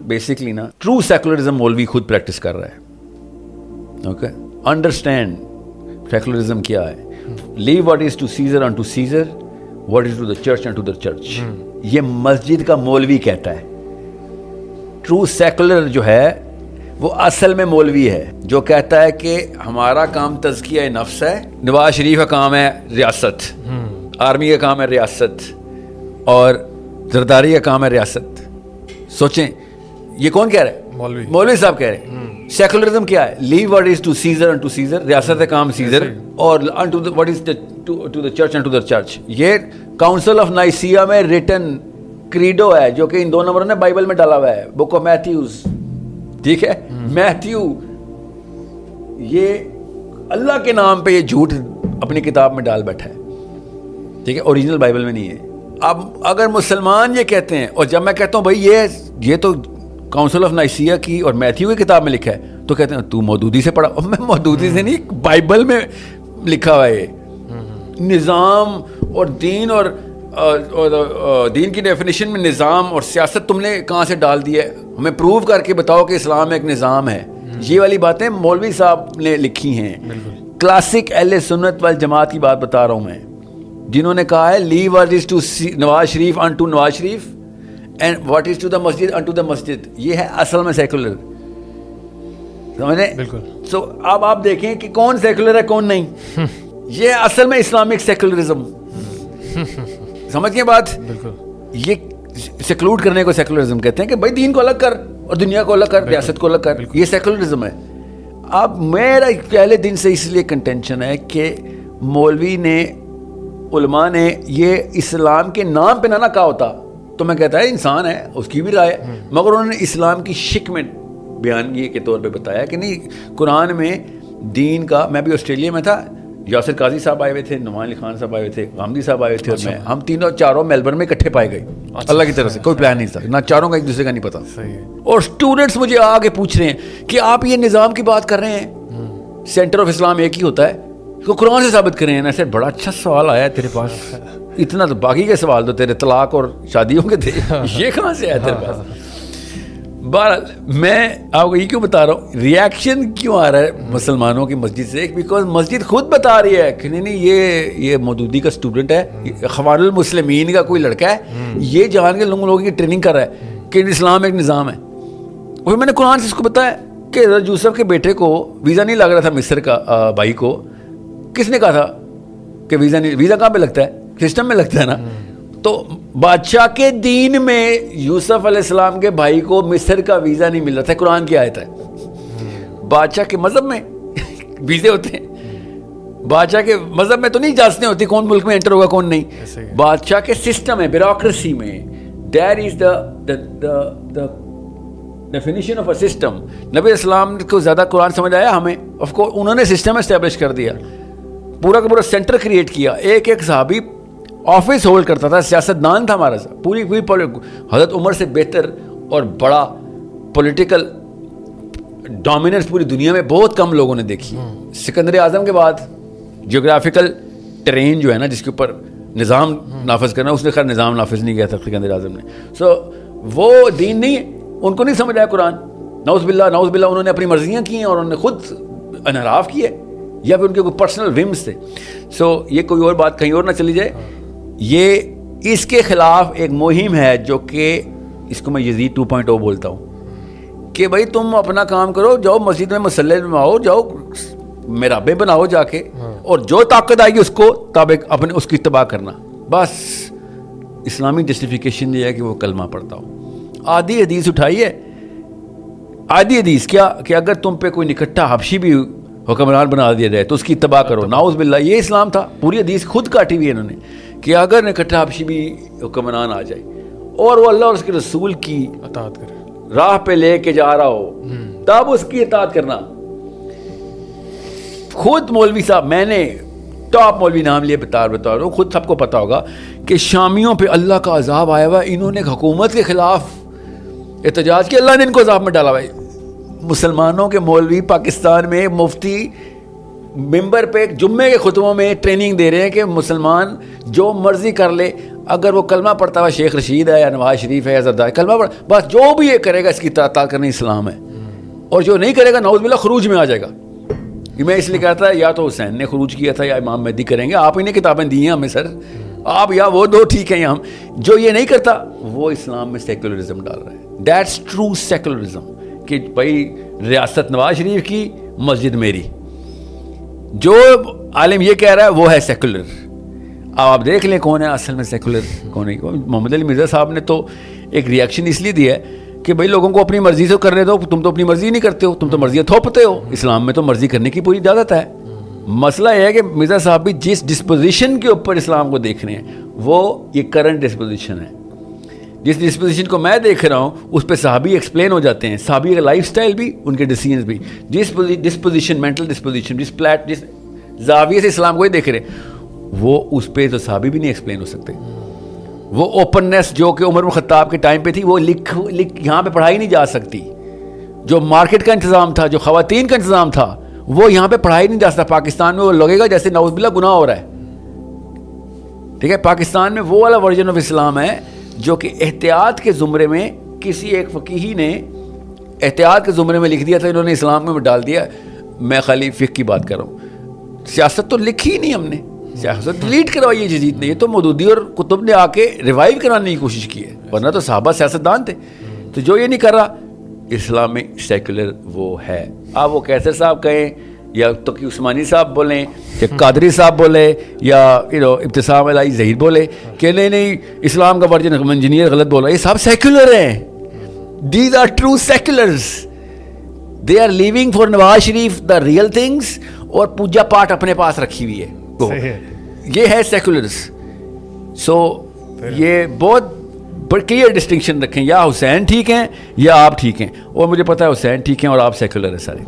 Basically ना true secularism मौलवी खुद प्रैक्टिस कर रहा है. ओके, अंडरस्टैंड सेकुलरिज्म क्या है. Leave what is to Caesar unto Caesar, what is to the church unto the church. ये मस्जिद का मौलवी कहता है. ट्रू सेकुलर जो है वो असल में मौलवी है जो कहता है कि हमारा काम तज़किया नफ्स है, नवाज शरीफ का काम है रियासत, आर्मी का काम है रियासत, और जरदारी का काम है रियासत. सोचें, ये कौन कह रहा है? मौलवी साहब कह रहे हैं. सेकुलरिज्म क्या है? Leave what is to Caesar unto Caesar, रियासत का काम सीजर, और unto what is to the church unto the church. ये काउंसिल ऑफ नाइसिया में रिटन क्रीडो है जो कि इन 2 नंबरों ने बाइबल में डाला हुआ है, बुक ऑफ मैथ्यूज. ठीक है, मैथ्यू ये अल्लाह के नाम पे ये झूठ अपनी किताब में डाल बैठा है. ठीक है, ओरिजिनल बाइबल में नहीं है. अब अगर मुसलमान ये कहते हैं, और जब मैं कहता हूँ भाई ये तो काउंसिल ऑफ नाइसिया की और मैथ्यू की किताब में लिखा है, तो कहते हैं तू मौदूदी से पढ़ा. और मैं मौदूदी से नहीं, बाइबल में लिखा हुआ है. निज़ाम और दीन और दीन की डेफिनेशन में निज़ाम और सियासत तुमने कहाँ से डाल दी है? हमें प्रूव करके बताओ कि इस्लाम एक निज़ाम है. ये वाली बातें मौलवी साहब ने लिखी हैं. क्लासिक अहले सुन्नत वल जमात की बात बता रहा हूँ मैं, जिन्होंने कहा है leave what is to Nawaz Sharif unto Nawaz Sharif and what is to the masjid unto the masjid. ये है असल में सेकुलर. समझे? बिल्कुल. सो अब आप देखें कि कौन सेकुलर है कौन नहीं. ये असल में इस्लामिक सेकुलरिज्म. समझ गए बात? बिल्कुल. ये सेक्लूड करने को सेकुलरिज्म कहते हैं कि भाई दीन को अलग कर और दुनिया को अलग कर, रियासत को अलग कर. ये सेकुलरिज्म है. अब मेरा पहले दिन से इसलिए कंटेंशन है कि मौलवी ने, उलमा ने ये इस्लाम के नाम पे ना कहा होता तो मैं कहता है इंसान है, उसकी भी राय है, मगर उन्होंने इस्लाम की शिक में बयान के तौर पे बताया कि नहीं, कुरान में दीन का. मैं भी ऑस्ट्रेलिया में था, यासिर काजी साहब आए हुए थे, नुमान अली खान साहब आए हुए थे, गामदी साहब आए हुए थे, और मैं, हम तीनों चारों मेलबर्न में इकट्ठे पाए गए. अल्लाह की तरफ से कोई प्लान नहीं था, ना चारों का एक दूसरे का नहीं पता. और स्टूडेंट्स मुझे आके पूछ रहे हैं कि आप ये निज़ाम की बात कर रहे हैं, सेंटर ऑफ इस्लाम एक ही होता है, तो कुरान से साबित करें. ऐसे बड़ा अच्छा सवाल आया तेरे पास. इतना तो बाकी के सवाल तो तेरे तलाक और शादियों के थे, ये कहाँ से आया तेरे पास? बहरहाल मैं आपको ये क्यों बता रहा हूँ, रिएक्शन क्यों आ रहा है मुसलमानों की मस्जिद से, बिकॉज मस्जिद खुद बता रही है कि नहीं ये मौदूदी का स्टूडेंट है, ख़वानुल मुस्लिमीन का कोई लड़का है, ये जान के लोगों की ट्रेनिंग कर रहा है कि इस्लाम एक निज़ाम है. और मैंने कुरान से इसको बताया कि हज़रत यूसुफ के बेटे को वीज़ा नहीं लग रहा था, मिस्र का भाई को. किसने कहा था कि वीज़ा नहीं? वीज़ा कहाँ पे लगता है? सिस्टम में लगता है ना. तो बादशाह के दीन में यूसुफ अलैहिस्सलाम के भाई को मिस्र का वीज़ा नहीं मिल रहा था. कुरान की आयत है. बादशाह के मज़हब में वीज़े होते हैं, बादशाह के मज़हब में तो नहीं इजाज़तें होती कौन मुल्क में एंटर होगा कौन नहीं. बादशाह के सिस्टम है, ब्यूरोक्रेसी में, that is the definition of a system. नबी इस्लाम को ज़्यादा कुरान समझ आया हमें? ऑफ कोर्स उन्होंने सिस्टम एस्टेब्लिश कर दिया, पूरा का पूरा सेंटर क्रिएट किया. एक एक सहाबी ऑफिस होल्ड करता था, सियासतदान था हमारा सा. पूरी हज़रत उमर से बेहतर और बड़ा पॉलिटिकल डोमिनेंस पूरी दुनिया में बहुत कम लोगों ने देखी. सिकंदर आज़म के बाद जियोग्राफिकल टेरेन जो है ना, जिसके ऊपर निज़ाम नाफिज करना, उसने खैर निज़ाम नाफिज नहीं किया था सिकंदर आज़म ने. सो वो दीन नहीं है, उनको नहीं समझ आया कुरान. नाउज़ बिल्लाह उन्होंने अपनी मर्जियाँ की हैं और उन्होंने खुद अनहराफ किए, या फिर उनके कोई पर्सनल विम्स थे. सो ये कोई और बात कहीं और ना चली जाए. ये इसके ख़िलाफ़ एक मुहिम है जो कि इसको मैं यजीद 2.0 बोलता हूँ कि भाई तुम अपना काम करो, जाओ मस्जिद में मसल्ले में आओ, जाओ मेराबे बनाओ जाके, और जो ताकत आएगी उसको ताबे अपने उसकी इत्तबा करना. बस इस्लामी जस्टिफिकेशन ये है कि वो कलमा पढ़ता हो. आधी हदीस उठाई है, आधी हदीस क्या कि अगर तुम पे कोई निकट्टा हबशी भी हुक्मरान बना दिया जाए तो उसकी इत्तबा करो. नाउज़ बिल्लाह, ये इस्लाम था. पूरी हदीस खुद काटी हुई है इन्होंने कि अगर निकट्टा हबशी भी हुक्मरान आ जाए और वो अल्लाह और उसके रसूल की अताअत करे, राह पे लेके जा रहा हो, तब उसकी इताअत करना. खुद मौलवी साहब, मैंने टॉप मौलवी नाम लिए बता रहा हूँ, खुद सबको पता होगा कि शामियों पे अल्लाह का अजाब आया हुआ. इन्होंने हुकूमत के खिलाफ एहतजाज किया, अल्लाह ने इनको अजाब में डाला हुआ. मुसलमानों के मौलवी पाकिस्तान में मुफ्ती मिंबर पे जुम्मे के खुतबों में ट्रेनिंग दे रहे हैं कि मुसलमान जो मर्जी कर ले, اگر وہ کلمہ پڑھتا ہوا شیخ رشید ہے یا نواز شریف ہے یا زرداری, کلمہ پڑھ, بس جو بھی یہ کرے گا اس کی اطاعت کرنا اسلام ہے, اور جو نہیں کرے گا نعوذ باللہ خروج میں آ جائے گا. میں اس لیے کہتا ہے یا تو حسین نے خروج کیا تھا یا امام مہدی کریں گے, آپ ہی نے کتابیں دی ہیں ہمیں سر, آپ یا وہ دو ٹھیک ہیں, یا ہم. جو یہ نہیں کرتا وہ اسلام میں سیکولرزم ڈال رہا ہے. دیٹس ٹرو سیکولرزم, کہ بھائی ریاست نواز شریف کی, مسجد میری. جو عالم یہ کہہ رہا ہے وہ ہے سیکولر. اب آپ دیکھ لیں کون ہے اصل میں سیکولر, کون ہے. محمد علی مرزا صاحب نے تو ایک ریئیکشن اس لیے دیا ہے کہ بھائی لوگوں کو اپنی مرضی سے کرنے دو, تم تو اپنی مرضی نہیں کرتے ہو, تم تو مرضیاں تھوپتے ہو. اسلام میں تو مرضی کرنے کی پوری اجازت ہے. مسئلہ یہ ہے کہ مرزا صاحب بھی جس ڈسپوزیشن کے اوپر اسلام کو دیکھ رہے ہیں وہ یہ کرنٹ ڈسپوزیشن ہے. جس ڈسپوزیشن کو میں دیکھ رہا ہوں اس پہ صحابی ایکسپلین ہو جاتے ہیں, صحابی کا لائف سٹائل بھی, ان کے ڈیسیجنز بھی. جس ڈسپوزیشن, مینٹل ڈسپوزیشن, جس زاویے سے اسلام کو ہی دیکھ رہے ہیں, وہ اس پہ تو صحابی بھی نہیں ایکسپلین ہو سکتے. وہ اوپننیس جو کہ عمر بن خطاب کے ٹائم پہ تھی وہ لکھ یہاں پہ پڑھائی نہیں جا سکتی. جو مارکیٹ کا انتظام تھا, جو خواتین کا انتظام تھا, وہ یہاں پہ پڑھائی نہیں جا سکتا. پاکستان میں وہ لگے گا جیسے نعوذ باللہ گناہ ہو رہا ہے. ٹھیک ہے, پاکستان میں وہ والا ورژن آف اسلام ہے جو کہ احتیاط کے زمرے میں کسی ایک فقیہی نے احتیاط کے زمرے میں لکھ دیا تھا, انہوں نے اسلام میں ڈال دیا. میں خالی فقہ کی بات کر رہا ہوں, سیاست تو لکھی ہی نہیں ہم نے, سیاست ڈیلیٹ کروائی ہے جدید نے. یہ تو مودودی اور کتب نے آ کے ریوائیو کرانے کی کوشش کی ہے, ورنہ تو صحابہ سیاستدان تھے. تو جو یہ نہیں کر رہا اسلام میں سیکولر وہ ہے. آپ وہ کیسر صاحب کہیں یا تقی عثمانی صاحب بولیں یا قادری صاحب بولے یا ابتسام علی ظہیر بولے کہ نہیں اسلام کا ورژن انجینئر غلط بول رہا ہے, یہ سب سیکولر ہیں. These are true seculars. They are living for Nawaz Sharif the real things, اور پوجا پاٹ اپنے پاس رکھی ہوئی ہے. یہ ہے سیکولرز. سو یہ بہت کلیئر ڈسٹنکشن رکھیں, یا حسین ٹھیک ہیں یا آپ ٹھیک ہیں, اور مجھے پتا ہے حسین ٹھیک ہیں اور آپ سیکولر ہیں سارے.